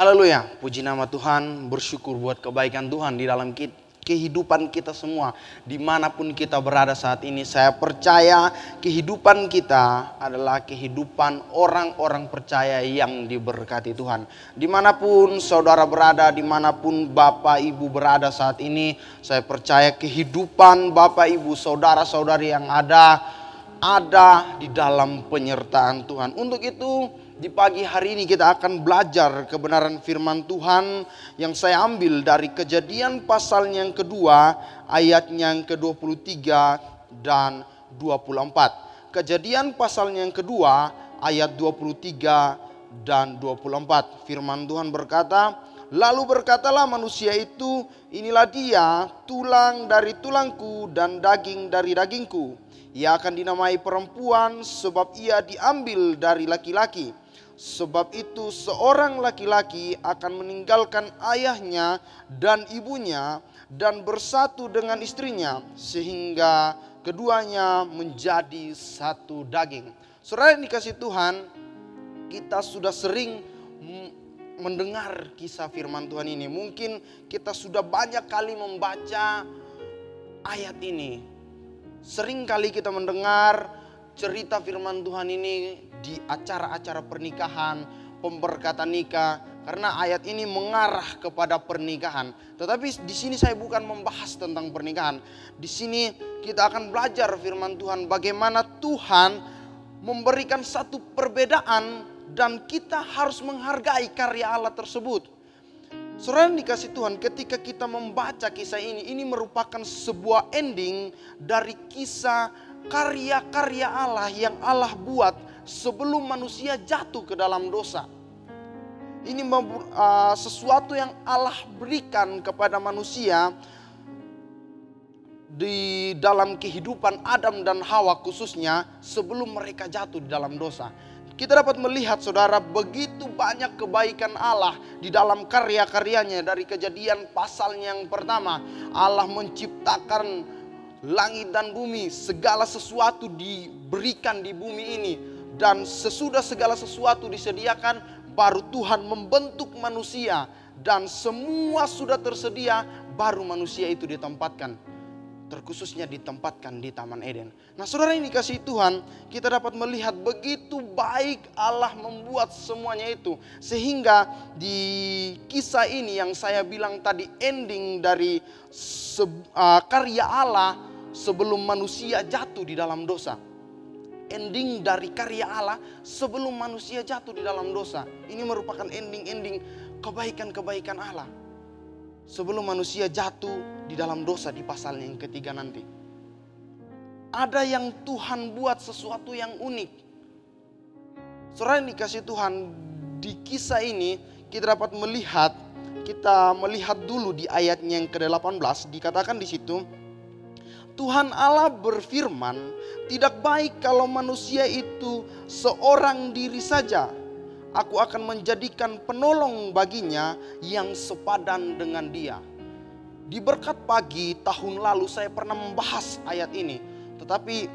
Haleluya, puji nama Tuhan, bersyukur buat kebaikan Tuhan di dalam kehidupan kita semua. Dimanapun kita berada saat ini, saya percaya kehidupan kita adalah kehidupan orang-orang percaya yang diberkati Tuhan. Dimanapun saudara berada, dimanapun Bapak Ibu berada saat ini, saya percaya kehidupan Bapak Ibu, saudara-saudari yang ada di dalam penyertaan Tuhan. Untuk itu, di pagi hari ini kita akan belajar kebenaran firman Tuhan yang saya ambil dari Kejadian pasal yang kedua, ayatnya yang ke-23 dan 24. Kejadian pasal yang kedua, ayat 23 dan 24. Firman Tuhan berkata, "Lalu berkatalah manusia itu, inilah dia, tulang dari tulangku dan daging dari dagingku. Ia akan dinamai perempuan sebab ia diambil dari laki-laki. Sebab itu seorang laki-laki akan meninggalkan ayahnya dan ibunya dan bersatu dengan istrinya sehingga keduanya menjadi satu daging." Saudara yang dikasihi Tuhan, kita sudah sering mendengar kisah firman Tuhan ini. Mungkin kita sudah banyak kali membaca ayat ini. Sering kali kita mendengar cerita firman Tuhan ini di acara-acara pernikahan, pemberkatan nikah, karena ayat ini mengarah kepada pernikahan. Tetapi di sini saya bukan membahas tentang pernikahan. Di sini kita akan belajar firman Tuhan bagaimana Tuhan memberikan satu perbedaan dan kita harus menghargai karya Allah tersebut. Saudara yang dikasih Tuhan, ketika kita membaca kisah ini merupakan sebuah ending dari kisah karya-karya Allah yang Allah buat sebelum manusia jatuh ke dalam dosa. Ini sesuatu yang Allah berikan kepada manusia di dalam kehidupan Adam dan Hawa khususnya sebelum mereka jatuh di dalam dosa. Kita dapat melihat saudara begitu banyak kebaikan Allah di dalam karya-karyanya. Dari Kejadian pasal yang pertama, Allah menciptakan langit dan bumi, segala sesuatu diberikan di bumi ini. Dan sesudah segala sesuatu disediakan, baru Tuhan membentuk manusia. Dan semua sudah tersedia, baru manusia itu ditempatkan. Terkhususnya ditempatkan di Taman Eden. Nah saudara yang dikasihi Tuhan, kita dapat melihat begitu baik Allah membuat semuanya itu. Sehingga di kisah ini yang saya bilang tadi ending dari karya Allah sebelum manusia jatuh di dalam dosa. Ending dari karya Allah sebelum manusia jatuh di dalam dosa. Ini merupakan ending-ending kebaikan-kebaikan Allah sebelum manusia jatuh di dalam dosa di pasal yang ketiga nanti. Ada yang Tuhan buat sesuatu yang unik. Saudara yang dikasih Tuhan, di kisah ini kita dapat melihat, kita melihat dulu di ayatnya yang ke-18 dikatakan di situ, Tuhan Allah berfirman, "Tidak baik kalau manusia itu seorang diri saja. Aku akan menjadikan penolong baginya yang sepadan dengan dia." Di berkat pagi tahun lalu saya pernah membahas ayat ini. Tetapi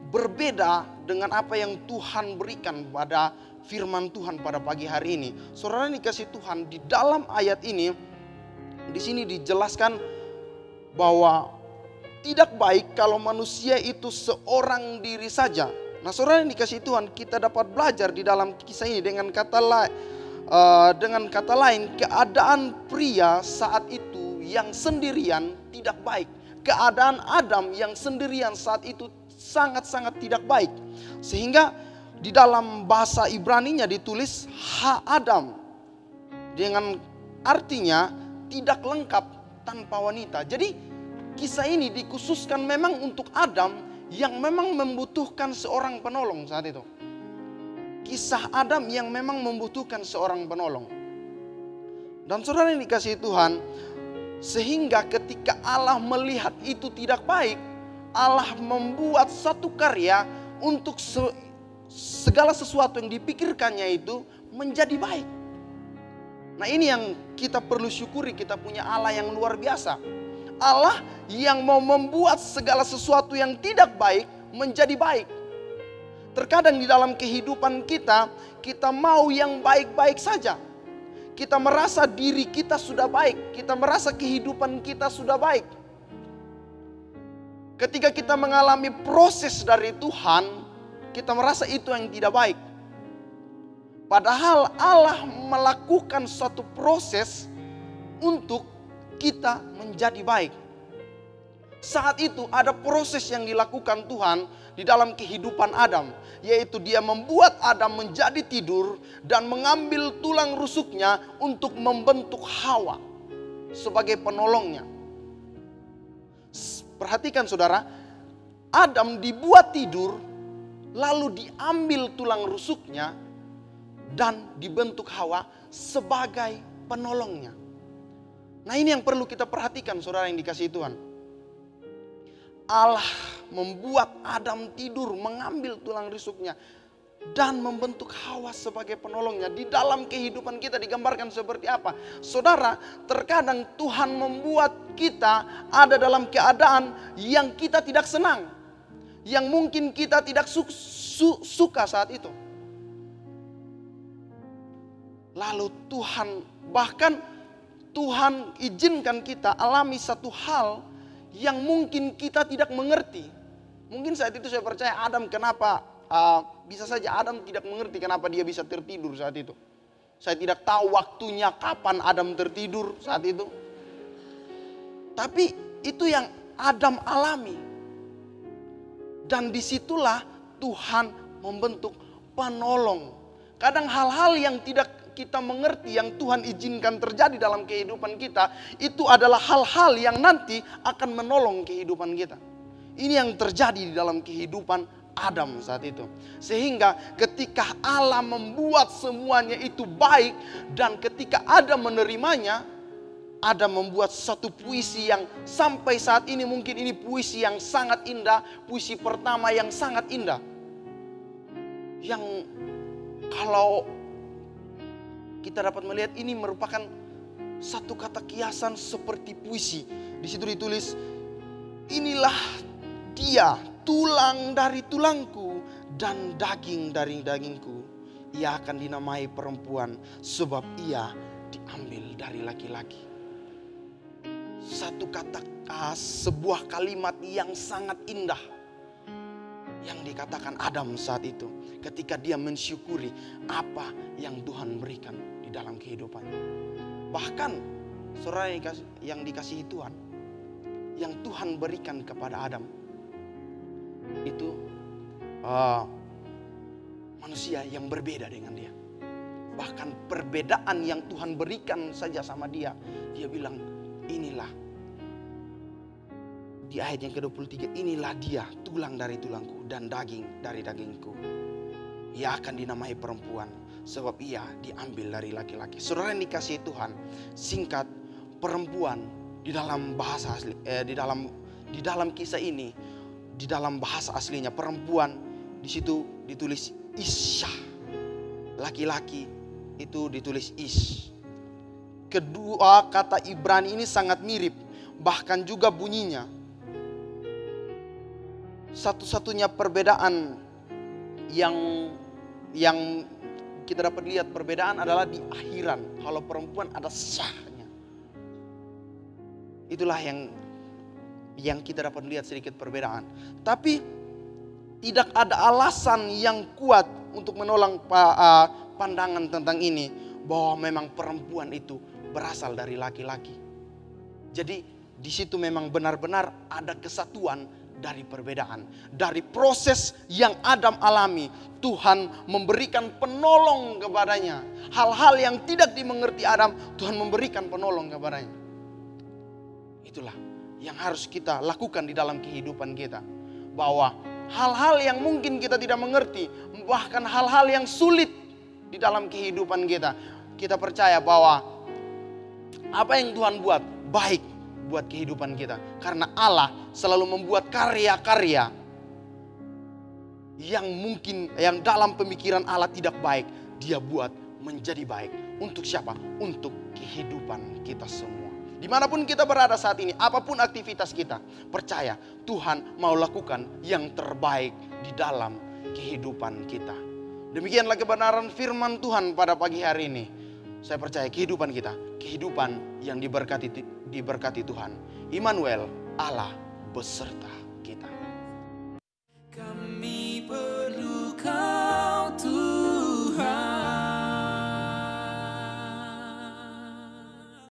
berbeda dengan apa yang Tuhan berikan pada firman Tuhan pada pagi hari ini. Saudara dikasih Tuhan, di dalam ayat ini, di sini dijelaskan bahwa tidak baik kalau manusia itu seorang diri saja. Nah saudara yang dikasih Tuhan, kita dapat belajar di dalam kisah ini dengan kata lain, keadaan pria saat itu yang sendirian tidak baik. Keadaan Adam yang sendirian saat itu sangat-sangat tidak baik. Sehingga di dalam bahasa Ibraninya ditulis Ha-Adam. Dengan artinya tidak lengkap tanpa wanita. Jadi kisah ini dikhususkan memang untuk Adam yang memang membutuhkan seorang penolong saat itu. Kisah Adam yang memang membutuhkan seorang penolong. Dan saudara yang dikasihi Tuhan, sehingga ketika Allah melihat itu tidak baik, Allah membuat satu karya untuk segala sesuatu yang dipikirkannya itu menjadi baik. Nah ini yang kita perlu syukuri, kita punya Allah yang luar biasa. Allah yang mau membuat segala sesuatu yang tidak baik menjadi baik. Terkadang di dalam kehidupan kita, kita mau yang baik-baik saja. kita merasa diri kita sudah baik, kita merasa kehidupan kita sudah baik. Ketika kita mengalami proses dari Tuhan, kita merasa itu yang tidak baik. Padahal Allah melakukan suatu proses untuk kita menjadi baik. Saat itu ada proses yang dilakukan Tuhan di dalam kehidupan Adam, yaitu Dia membuat Adam menjadi tidur dan mengambil tulang rusuknya untuk membentuk Hawa sebagai penolongnya. Perhatikan saudara, Adam dibuat tidur, lalu diambil tulang rusuknya dan dibentuk Hawa sebagai penolongnya. Nah, ini yang perlu kita perhatikan saudara yang dikasihi Tuhan. Allah membuat Adam tidur, mengambil tulang rusuknya dan membentuk Hawa sebagai penolongnya. Di dalam kehidupan kita digambarkan seperti apa? Saudara, terkadang Tuhan membuat kita ada dalam keadaan yang kita tidak senang, yang mungkin kita tidak suka saat itu. Lalu Tuhan izinkan kita alami satu hal yang mungkin kita tidak mengerti. Mungkin saat itu saya percaya Adam bisa saja Adam tidak mengerti kenapa dia bisa tertidur saat itu. Saya tidak tahu waktunya kapan Adam tertidur saat itu. Tapi itu yang Adam alami. Dan disitulah Tuhan membentuk penolong. Kadang hal-hal yang tidak kita mengerti yang Tuhan izinkan terjadi dalam kehidupan kita, itu adalah hal-hal yang nanti akan menolong kehidupan kita. Ini yang terjadi di dalam kehidupan Adam saat itu. Sehingga ketika Allah membuat semuanya itu baik, dan ketika Adam menerimanya, Adam membuat satu puisi yang sampai saat ini mungkin ini puisi yang sangat indah, puisi pertama yang sangat indah. Yang kalau kita dapat melihat ini merupakan satu kata kiasan seperti puisi. Di situ ditulis, inilah dia, tulang dari tulangku dan daging dari dagingku. Ia akan dinamai perempuan sebab ia diambil dari laki-laki. Satu kata, sebuah kalimat yang sangat indah yang dikatakan Adam saat itu ketika dia mensyukuri apa yang Tuhan berikan di dalam kehidupannya. Bahkan saudara yang dikasihi Tuhan, yang Tuhan berikan kepada Adam itu manusia yang berbeda dengan dia. Bahkan perbedaan yang Tuhan berikan saja sama dia, dia bilang inilah, di ayat yang ke-23, inilah dia, tulang dari tulangku dan daging dari dagingku. Ia akan dinamai perempuan sebab ia diambil dari laki-laki. Saudara yang dikasihi Tuhan, singkat, perempuan di dalam bahasa asli, di dalam kisah ini, di dalam bahasa aslinya perempuan di situ ditulis Isya, laki-laki itu ditulis Is. Kedua kata Ibrani ini sangat mirip, bahkan juga bunyinya. Satu-satunya perbedaan yang kita dapat lihat perbedaan adalah di akhiran. Kalau perempuan ada syahnya. Itulah yang kita dapat lihat sedikit perbedaan. Tapi tidak ada alasan yang kuat untuk menolak pandangan tentang ini, bahwa memang perempuan itu berasal dari laki-laki. Jadi di situ memang benar-benar ada kesatuan dari perbedaan. Dari proses yang Adam alami, Tuhan memberikan penolong kepadanya. Hal-hal yang tidak dimengerti Adam, Tuhan memberikan penolong kepadanya. Itulah yang harus kita lakukan di dalam kehidupan kita. Bahwa hal-hal yang mungkin kita tidak mengerti, bahkan hal-hal yang sulit di dalam kehidupan kita, kita percaya bahwa apa yang Tuhan buat baik buat kehidupan kita. Karena Allah selalu membuat karya-karya yang mungkin yang dalam pemikiran Allah tidak baik, Dia buat menjadi baik. Untuk siapa? Untuk kehidupan kita semua. Dimanapun kita berada saat ini, apapun aktivitas kita, percaya Tuhan mau lakukan yang terbaik di dalam kehidupan kita. Demikianlah kebenaran firman Tuhan pada pagi hari ini. Saya percaya kehidupan kita, kehidupan yang diberkati Tuhan. Immanuel, Allah beserta kita.